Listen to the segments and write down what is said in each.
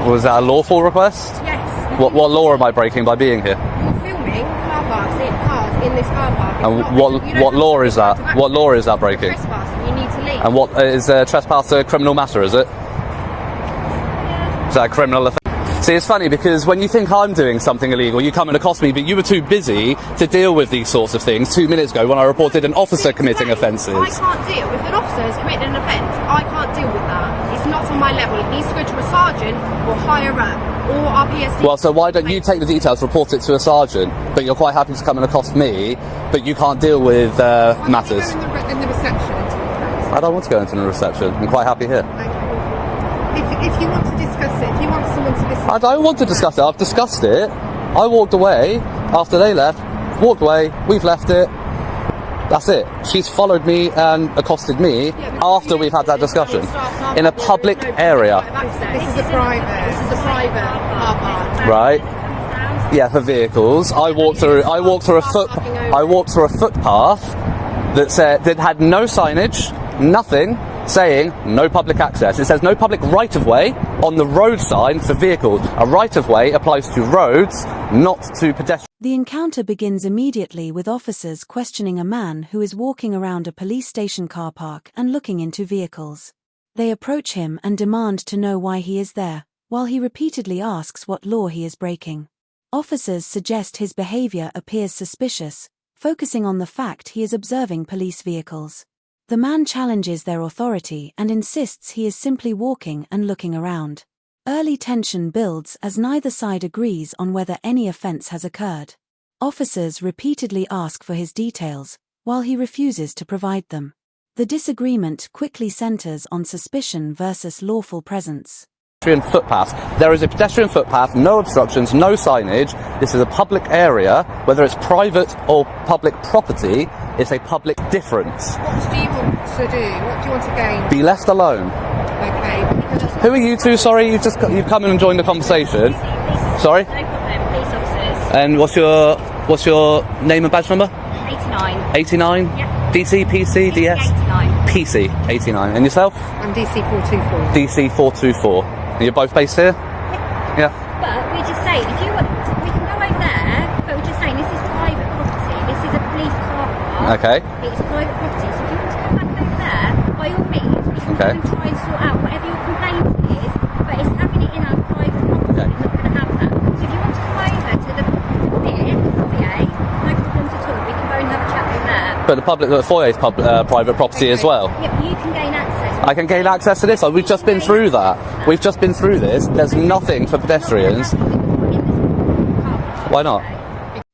Was that a lawful request? Yes. What law am I breaking by being here? You're filming car parks in this car park. And what law is that? What law is that breaking? Trespass, and you need to leave. And what is trespass a criminal matter? Is it? Is that a criminal offence? See, it's funny because when you think I'm doing something illegal, you come and accost me, but you were too busy to deal with these sorts of things 2 minutes ago when I reported an officer committing offences. I can't deal. If an officer has committed an offence, I can't deal with that. It's not on my level. It needs to go to a sergeant or higher up or our PSD. Well, so why don't you take the details, report it to a sergeant, but you're quite happy to come and accost me, but you can't deal with matters? In the reception. I don't want to go into the reception. I'm quite happy here. If you want to discuss it, if you want someone to listen... I don't want to discuss it. I've discussed it. I walked away after they left. Walked away. We've left it. That's it. She's followed me and accosted me after we've had that discussion in a public area. This is a private car park. Right. Yeah, for vehicles. I walked through a footpath that had no signage, nothing, saying no public access. It says no public right-of-way on the road sign for vehicles. A right-of-way applies to roads, not to pedestrians. The encounter begins immediately with officers questioning a man who is walking around a police station car park and looking into vehicles. They approach him and demand to know why he is there, while he repeatedly asks what law he is breaking. Officers suggest his behavior appears suspicious, focusing on the fact he is observing police vehicles. The man challenges their authority and insists he is simply walking and looking around. Early tension builds as neither side agrees on whether any offence has occurred. Officers repeatedly ask for his details, while he refuses to provide them. The disagreement quickly centres on suspicion versus lawful presence. Pedestrian footpath. There is a pedestrian footpath, no obstructions, no signage. This is a public area. Whether it's private or public property, it's a public difference. What do you want to do? What do you want to gain? Be left alone. Okay. Who are you two? Sorry, you've come in and joined the conversation. Sorry? No problem, police officers. And what's your name and badge number? 89. 89? Yep. DC, PC, DS? 89. PC, 89. And yourself? I'm DC 424. DC 424. And you're both based here? Yeah. But we're just saying, if you want, we can go over there, but we're just saying this is private property. This is a police car park. Okay. It's private property. So if you want to come back over there, by all means, we can go and try and sort out whatever your complaint is, but it's having it in our private property. Okay. We're not going to have that. So if you want to come over to the foyer, no problems at all. We can go and have a chat over there. But the foyer is private property as well. Yeah, but you can gain access. I can gain access to this. We've just been through that. We've just been through this. There's nothing for pedestrians. Why not?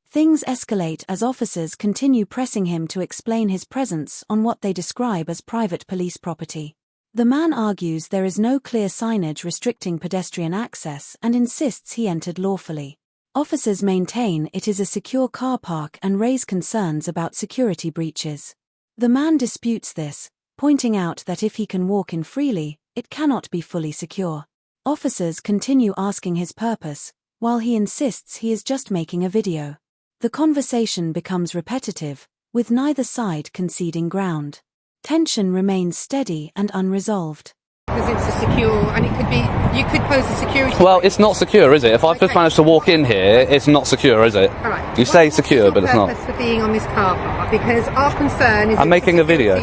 Things escalate as officers continue pressing him to explain his presence on what they describe as private police property. The man argues there is no clear signage restricting pedestrian access and insists he entered lawfully. Officers maintain it is a secure car park and raise concerns about security breaches. The man disputes this, pointing out that if he can walk in freely, it cannot be fully secure. Officers continue asking his purpose, while he insists he is just making a video. The conversation becomes repetitive, with neither side conceding ground. Tension remains steady and unresolved. Because it's a secure, and it could be, you could pose a security... Well, it's not secure, is it? If I've just managed to walk in here, it's not secure, is it? All right. You say secure, but it's not. What's your purpose for being on this car park? Because our concern is... I'm making a video.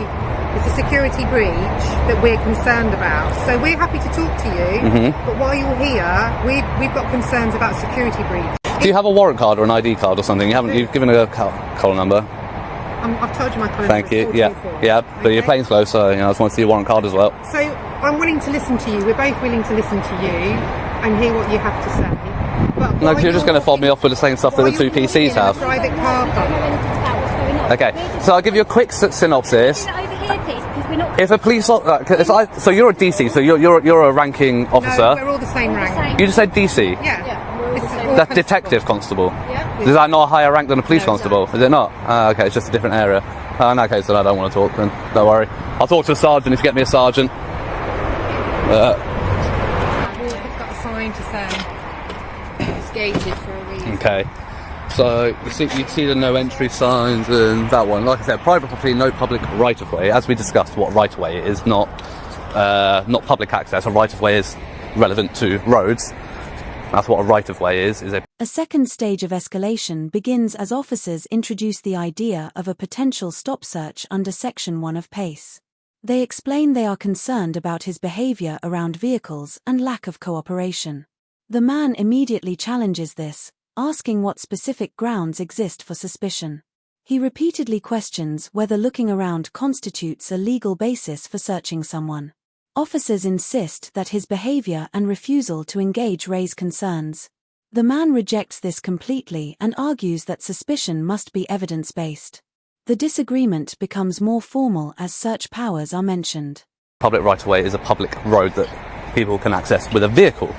It's a security breach that we're concerned about. So we're happy to talk to you, but while you're here, we've got concerns about security breach. Do you have a warrant card or an ID card or something? You've given a call number. I've told you my call number. Thank you. Yeah, but your plane's closed, so I just want to see your warrant card as well. So I'm willing to listen to you. We're both willing to listen to you and hear what you have to say. But no, because you're just going to fob me off with the same stuff that the two PCs have. Private car park. Okay, so I'll give you a quick synopsis. Over here, please, because we're not... If a police, so you're a DC, so you're a ranking officer. No, we're all the same rank. You just said DC. Yeah. That's detective constable. Yeah. Is that not a higher rank than a police No, constable? Is it not? Okay, it's just a different area. In that case, then I don't want to talk. Then don't worry. I'll talk to a sergeant if you get me a sergeant. We've got a sign to say it's gated for a reason. Okay. So you see the no entry signs and that one. Like I said, private property, no public right of way. As we discussed, what right of way is not public access. A right of way is relevant to roads. That's what a right-of-way is A second stage of escalation begins as officers introduce the idea of a potential stop search under Section 1 of PACE. They explain they are concerned about his behavior around vehicles and lack of cooperation. The man immediately challenges this, asking what specific grounds exist for suspicion. He repeatedly questions whether looking around constitutes a legal basis for searching someone. Officers insist that his behavior and refusal to engage raise concerns. The man rejects this completely and argues that suspicion must be evidence-based. The disagreement becomes more formal as search powers are mentioned. Public right-of-way is a public road that people can access with a vehicle.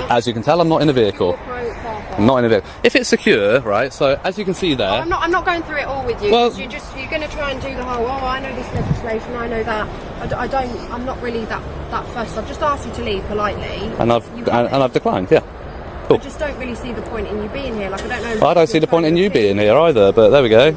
As you can tell, I'm not in a vehicle. I'm not in a vehicle. If it's secure, right, so as you can see there... I'm not going through it all with you, well, you're going to try and do the whole, I know this legislation, I know that. I'm not really that fussed. I've just asked you to leave politely. And I've declined, yeah. Cool. I just don't really see the point in you being here. Like, I don't know... Well, I don't see the point in you being here either, but there we go.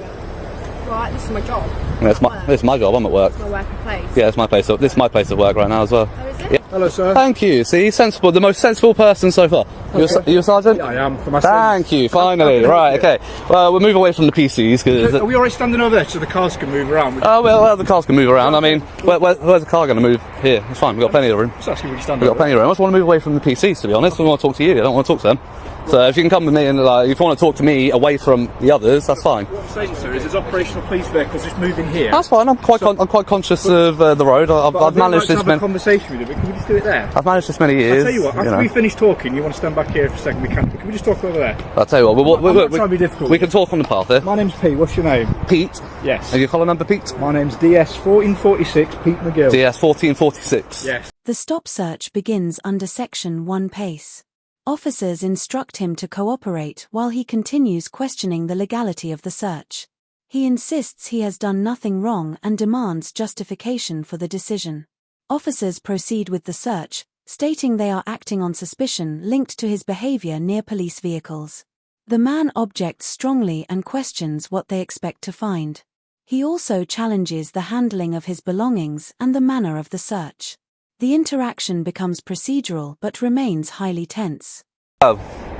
Right, this is my job. It's my job, I'm at work. It's my working place. Yeah, it's my place. This is my place of work right now as well. Oh, is it? Yeah. Hello, sir. Thank you. See, sensible, the most sensible person so far. Okay. Are you a sergeant? Yeah, I am. For my Thank you. Finally, right? Okay. Well, we'll move away from the PCs because. Are we already standing over there so the cars can move around? Oh well, the cars can move around. I mean, where's the car going to move? Here, it's fine. We've got plenty of room. Just asking where you stand. We've got plenty of room. I just want to move away from the PCs, to be honest. I want to talk to you. I don't want to talk to them. So if you can come with me and if you want to talk to me away from the others, that's fine. What I'm saying, sir, is there's operational police vehicles just moving here. That's fine. I'm quite conscious of the road. I've managed this. Have a conversation with you, but can we just do it there? I've managed this many years. I'll tell you what. After we finish talking, you want to stand back here for a second. Can we just talk over there? I'll tell you what. I'm not trying to be difficult. We can talk on the path here. My name's Pete. What's your name? Pete. Yes. And your collar number, Pete? My name's DS1446. Pete McGill. DS1446. Yes. The stop search begins under Section 1 PACE. Officers instruct him to cooperate while he continues questioning the legality of the search. He insists he has done nothing wrong and demands justification for the decision. Officers proceed with the search, stating they are acting on suspicion linked to his behavior near police vehicles. The man objects strongly and questions what they expect to find. He also challenges the handling of his belongings and the manner of the search. The interaction becomes procedural but remains highly tense.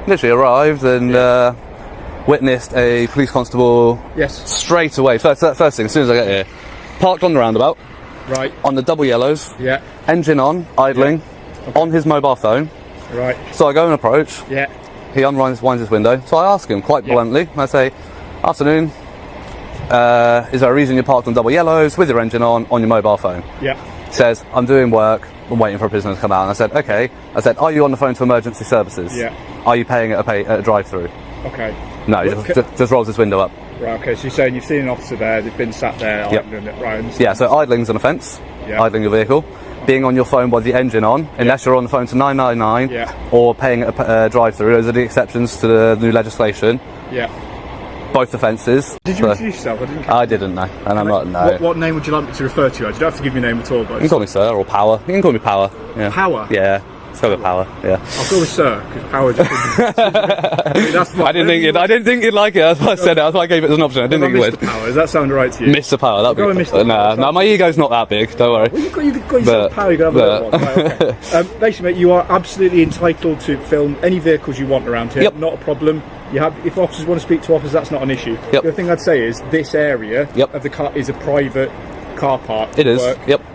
Literally arrived and witnessed a police constable. Yes. Straight away. First thing, as soon as I get here, parked on the roundabout. Right. On the double yellows. Yeah. Engine on, idling, okay. On his mobile phone. Right. So I go and approach. Yeah. He winds his window. So I ask him quite bluntly. I say, "Afternoon. Is there a reason you're parked on double yellows with your engine on your mobile phone?" Yeah. He says, "I'm doing work. I'm waiting for a prisoner to come out." And I said, "Okay." I said, "Are you on the phone to emergency services?" Yeah. "Are you paying at a drive-through?" Okay. No, he just rolls his window up. Right, okay, so you're saying you've seen an officer there, they've been sat there, idling it, right? Yeah, so idling's an offence, yeah. Idling your vehicle. Being on your phone with the engine on, unless you're on the phone to 999, or paying at a drive-through, those are the exceptions to the new legislation. Yeah. Both offences. Did you introduce yourself? I didn't, no, and I'm not, no. What name would you like me to refer to you as? You don't have to give me a name at all, but... You can call me Sir, or Power. You can call me Power. Yeah. Power? Yeah. Let's go with Power, yeah. I'll go with Sir, because Power just... I didn't think you'd like it, that's why I said it, that's why I gave it as an option, I didn't think you would. Mr. Power, does that sound right to you? Mr. Power, that'd be Mr. Power. No, my ego's not that big, don't worry. Well, you've got yourself Power, you can have a little one. Right, okay. Basically, mate, you are absolutely entitled to film any vehicles you want around here, not a problem. If officers want to speak to officers, that's not an issue. The other thing I'd say is, this area of the car is a private car park. It is,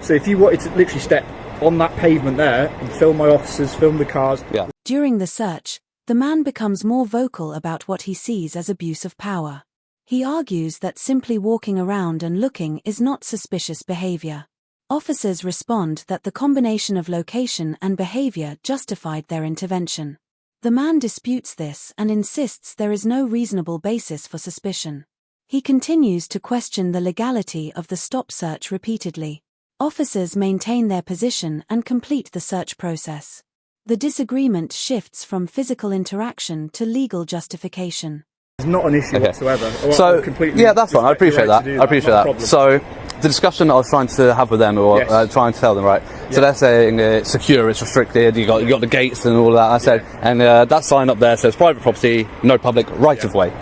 So if you wanted to literally step on that pavement there and film my officers, film the cars. Yeah. During the search, the man becomes more vocal about what he sees as abuse of power. He argues that simply walking around and looking is not suspicious behavior. Officers respond that the combination of location and behavior justified their intervention. The man disputes this and insists there is no reasonable basis for suspicion. He continues to question the legality of the stop search repeatedly. Officers maintain their position and complete the search process. The disagreement shifts from physical interaction to legal justification. It's not an issue whatsoever. So, yeah, that's fine. I appreciate that. I appreciate that. So, the discussion I was trying to have with them, or trying to tell them, right? So they're saying it's secure, it's restricted. You got the gates and all that. I said, and that sign up there says private property, no public right of way.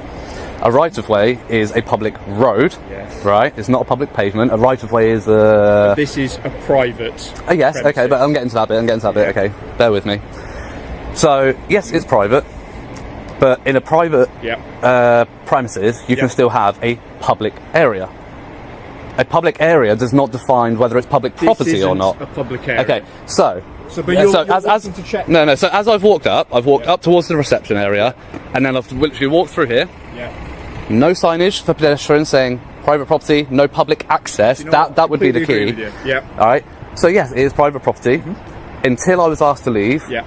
A right-of-way is a public road, Yes. right? It's not a public pavement. A right-of-way is a... This is a private. yes, premises. okay, but I'm getting to that bit. Okay, bear with me. So, yes, it's private, but in a private premises, you can still have a public area. A public area does not define whether it's public property This or isn't not. a public area. Okay, so... But you're wanting to check. No, so as I've walked up towards the reception area, and then I've literally walked through here. Yeah. No signage for pedestrians saying private property, no public access. You know what? That would be the Completely key. agree with you. Yeah. All right. So yes, it is private property. Until I was asked to leave, Yeah.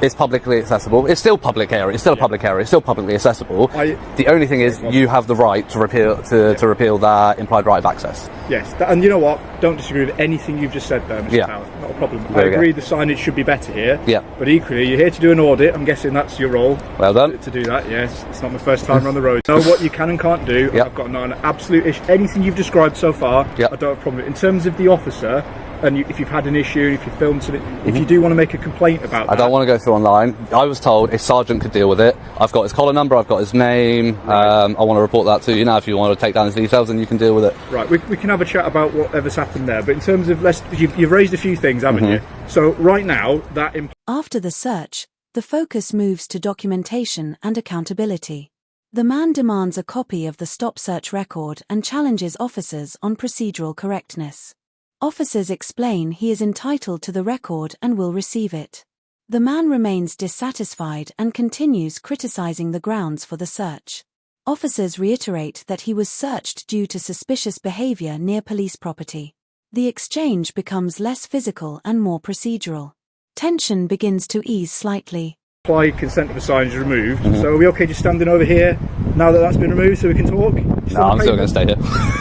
it's publicly accessible. It's still public area. It's still a public area. It's still publicly accessible. The only thing is, you have the right to repeal repeal that implied right of access. Yes, and you know what? Don't disagree with anything you've just said there, Mr. Powell. Not a problem. I There you go. agree the signage should be better here. Yeah. But equally, you're here to do an audit. I'm guessing that's your role. Well done. To do that, yes. It's not my first time on the road. Know what you can and can't do. Yep. I've got an absolute issue. Anything you've described so far, Yep. I don't have a problem with. In terms of the officer, and if you've had an issue, if you filmed something, if you do want to make a complaint about that. I don't want to go through online. I was told a sergeant could deal with it. I've got his collar number, I've got his name. Right. I want to report that to you now. If you want to take down his details, and you can deal with it. Right, we can have a chat about whatever's happened there. But in terms of, you've raised a few things, haven't you? So right now, that After the search, the focus moves to documentation and accountability. The man demands a copy of the stop search record and challenges officers on procedural correctness. Officers explain he is entitled to the record and will receive it. The man remains dissatisfied and continues criticizing the grounds for the search. Officers reiterate that he was searched due to suspicious behavior near police property. The exchange becomes less physical and more procedural. Tension begins to ease slightly. apply consent of the sign is removed. So are we okay just standing over here now that that's been removed so we can talk? No, I'm still going to stay here.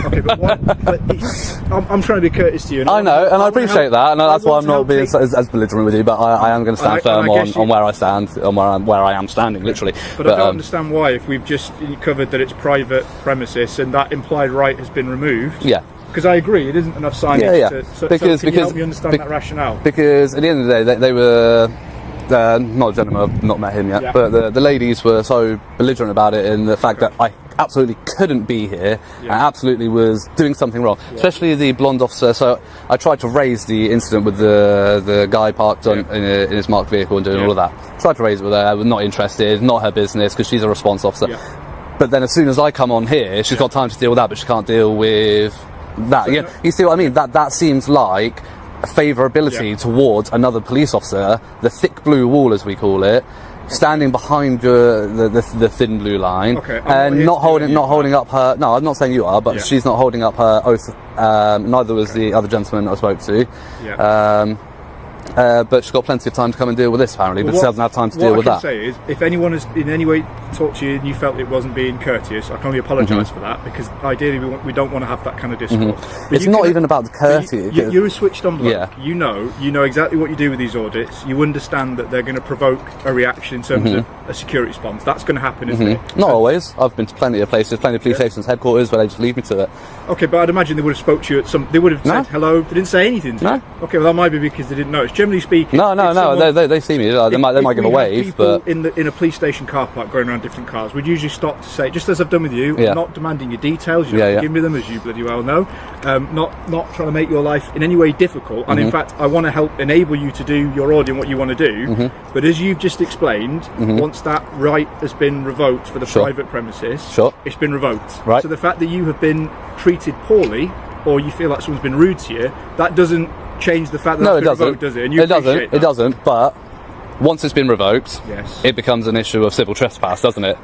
Okay, but I'm trying to be courteous to you. I know, and I appreciate that, and that's why I'm not being as belligerent with you, but I am going to stand firm on where I stand, on where I am standing, literally. But I don't understand why, if we've just covered that it's private premises and that implied right has been removed. Yeah. Because I agree, it isn't enough signage. So can you help me understand that rationale? Because at the end of the day, they were... not a gentleman, I've not met him yet, but the ladies were so belligerent about it, in the fact that I absolutely couldn't be here and absolutely was doing something wrong, especially the blonde officer. So I tried to raise the incident with the guy parked in his marked vehicle and doing all of that. Tried to raise it with her, was not interested, not her business, because she's a response officer. But then as soon as I come on here, she's got time to deal with that, but she can't deal with that. So you see what I mean? That seems like favourability towards another police officer, the thick blue wall as we call it, standing behind the thin blue line, and not holding up her. No, I'm not saying you are, but she's not holding up her oath. Neither was the other gentleman I spoke to. But she's got plenty of time to come and deal with this, apparently, but she doesn't have time to deal with that. What I can say is, if anyone has in any way talked to you and you felt it wasn't being courteous, I can only apologise for that, because ideally we don't want to have that kind of discourse. It's not even about the courtesy. You're a switched on bloke. You know exactly what you do with these audits. You understand that they're going to provoke a reaction in terms of a security response. That's going to happen, isn't it? Not always. I've been to plenty of places, plenty of police stations, headquarters, where they just leave me to it. Okay, but I'd imagine they would have spoke to you at some... They would have said hello. They didn't say anything to you. Okay, well that might be because they didn't notice. Generally speaking... No, they see me. They might give a wave, but... in a police station car park going around different cars, we'd usually stop to say, just as I've done with you, I'm not demanding your details, you don't give me them, as you bloody well know. Not trying to make your life in any way difficult, and in fact, I want to help enable you to do your audit and what you want to do, but as you've just explained, once that right has been revoked for the private premises, it's been revoked. Right. So the fact that you have been treated poorly, or you feel like someone's been rude to you, that doesn't change the fact that it's been revoked, does it? And It doesn't, but once it's been revoked, it becomes an issue of civil trespass, doesn't it?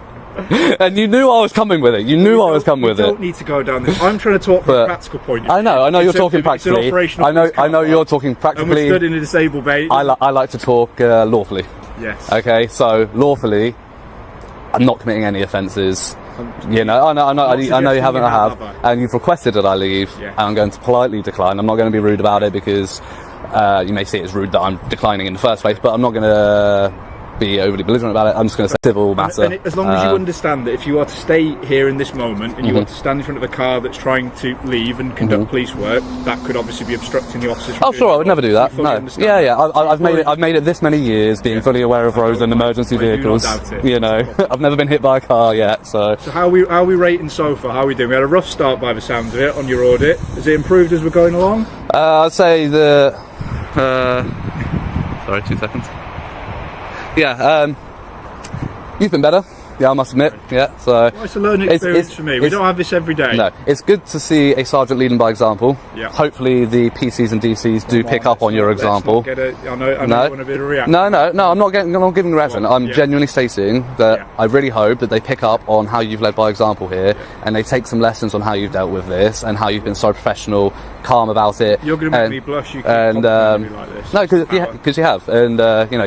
And you knew I was coming with it. You knew I was coming with it. You don't need to go down this. I'm trying to talk from a practical point of view. I know you're talking practically. I know you're talking practically. And we're stood in a disabled bay. I like to talk lawfully. Yes. Okay, so lawfully, I'm not committing any offences. You know, I know you haven't. And you've requested that I leave, and I'm going to politely decline. I'm not going to be rude about it, because you may see it as rude that I'm declining in the first place, but I'm not going to be overly belligerent about it. I'm just going to say civil matter. And as long as you understand that if you are to stay here in this moment and you are to stand in front of a car that's trying to leave and conduct police work, that could obviously be obstructing the officers. Oh, sure, I would never do that. No. Yeah. I've made it this many years, being fully aware of roads and emergency vehicles. You know, I've never been hit by a car yet. So how are we rating so far? How are we doing? We had a rough start by the sounds of it on your audit. Has it improved as we're going along? I'd say sorry, 2 seconds. Yeah, you've been better. Yeah, I must admit. Yeah, so well, it's a learning experience for me. We don't have this every day. No, it's good to see a sergeant leading by example. Yeah. Hopefully, the PCs and DCs do pick up on your example. I know you want a bit of a reaction. No, I'm not giving a reaction. I'm genuinely stating that I really hope that they pick up on how you've led by example here, and they take some lessons on how you've dealt with this and how you've been so professional, calm about it. You're going to make me blush. You can compliment me like this. No, because you have, and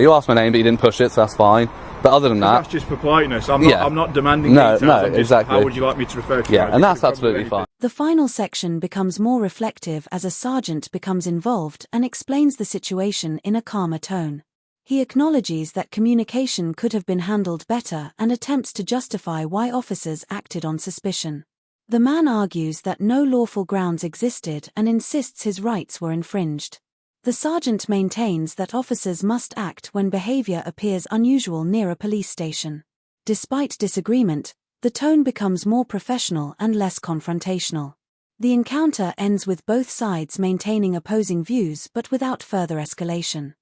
you asked my name, but you didn't push it, so that's fine. But other than that, that's just for politeness. I'm not demanding details. No, exactly. How would you like me to refer to? Yeah, and that's absolutely fine. The final section becomes more reflective as a sergeant becomes involved and explains the situation in a calmer tone. He acknowledges that communication could have been handled better and attempts to justify why officers acted on suspicion. The man argues that no lawful grounds existed and insists his rights were infringed. The sergeant maintains that officers must act when behavior appears unusual near a police station. Despite disagreement, the tone becomes more professional and less confrontational. The encounter ends with both sides maintaining opposing views but without further escalation.